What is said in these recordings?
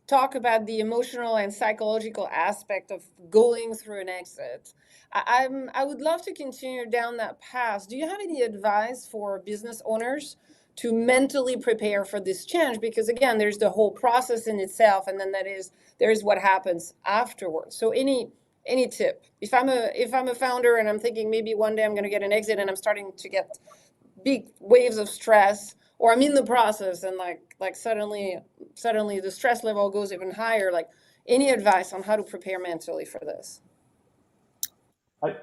talk about the emotional and psychological aspect of going through an exit. I would love to continue down that path. Do you have any advice for business owners to mentally prepare for this change? Because again, there's the whole process in itself, and then there is what happens afterwards. So any tip? If I'm a founder and I'm thinking maybe one day I'm going to get an exit and I'm starting to get big waves of stress, or I'm in the process and like suddenly the stress level goes even higher, like any advice on how to prepare mentally for this? I,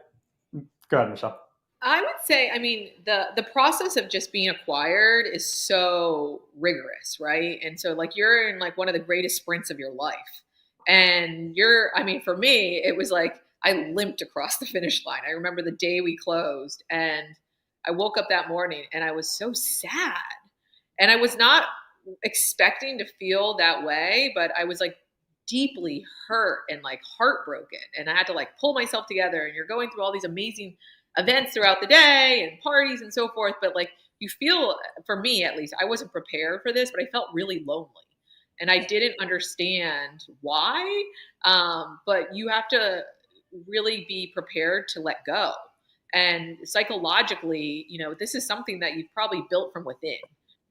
Go ahead, Michelle. I would say, I mean, the process of just being acquired is so rigorous, right? And so like you're in like one of the greatest sprints of your life. And I mean, for me, it was like I limped across the finish line. I remember the day we closed and I woke up that morning and I was so sad. And I was not expecting to feel that way, but I was like deeply hurt and like heartbroken. And I had to like pull myself together. And you're going through all these amazing events throughout the day and parties and so forth. But like you feel, for me at least, I wasn't prepared for this, but I felt really lonely. And I didn't understand why. But you have to really be prepared to let go. And psychologically, this is something that you've probably built from within,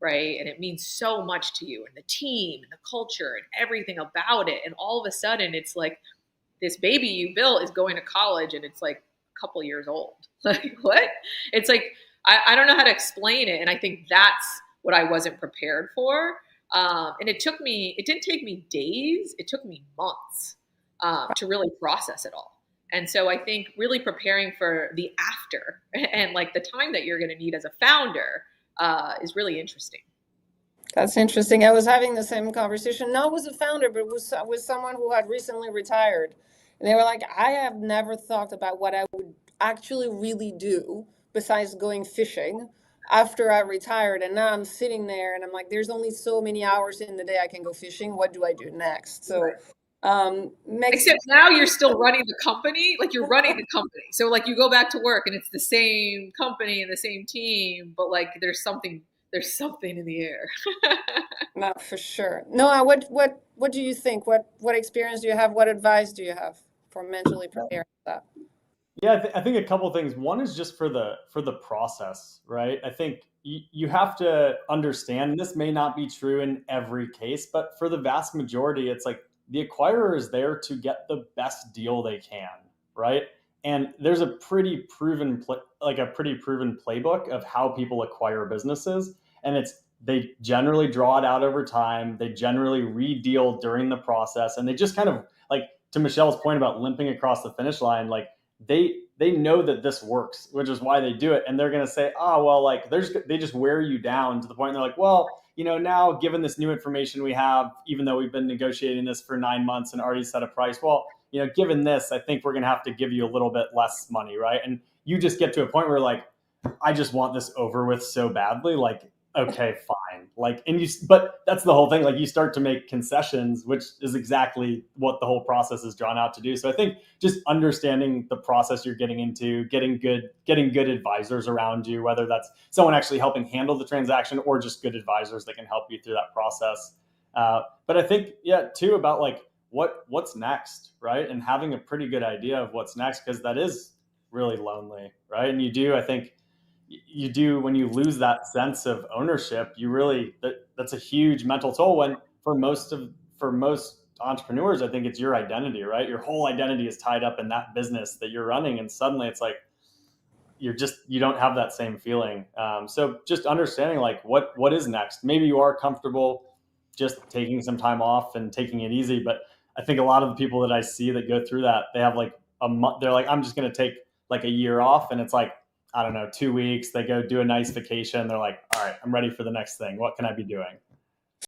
right? And it means so much to you and the team and the culture and everything about it. And all of a sudden, it's like this baby you built is going to college and it's like a couple years old. Like, what? It's like, I don't know how to explain it. And I think that's what I wasn't prepared for. And it didn't take me days, it took me months to really process it all. And so I think really preparing for the after and like the time that you're going to need as a founder is really interesting. That's interesting. I was having the same conversation, not with a founder, but with someone who had recently retired. And they were like, I have never thought about what I would actually really do besides going fishing after I retired. And now I'm sitting there and I'm like, there's only so many hours in the day I can go fishing. What do I do next? So, Right. makes Except now you're still running the company, like you're running the company. So like you go back to work and it's the same company and the same team, but like there's something in the air. not for sure. Noah, what do you think? What experience do you have? What advice do you have for mentally preparing for that? Yeah, I think a couple things. One is just for the process, right? I think you have to understand, and this may not be true in every case, but for the vast majority, it's like the acquirer is there to get the best deal they can, right? And there's a pretty proven playbook of how people acquire businesses, and they generally draw it out over time. They generally re-deal during the process, and they just kind of like, to Michelle's point about limping across the finish line, like they know that this works, which is why they do it. And they're going to say, oh, well, like they just wear you down to the point they're like, well, now given this new information we have, even though we've been negotiating this for 9 months and already set a price, well, given this, I think we're going to have to give you a little bit less money. Right. And you just get to a point where like, I just want this over with so badly. Like, okay, fine. Like, but that's the whole thing. Like, you start to make concessions, which is exactly what the whole process is drawn out to do. So I think just understanding the process you're getting into, getting good advisors around you, whether that's someone actually helping handle the transaction or just good advisors that can help you through that process. But I think, yeah, too, about like what's next, right? And having a pretty good idea of what's next, because that is really lonely, right? And I think you do, when you lose that sense of ownership, that's a huge mental toll. When for most entrepreneurs, I think it's your identity, right? Your whole identity is tied up in that business that you're running, and suddenly it's like you don't have that same feeling. So just understanding like what is next. Maybe you are comfortable just taking some time off and taking it easy, but I think a lot of the people that I see that go through that, they have like a month. They're like, I'm just going to take like a year off, and it's like, I don't know, 2 weeks. They go do a nice vacation. They're like, all right, I'm ready for the next thing. What can I be doing?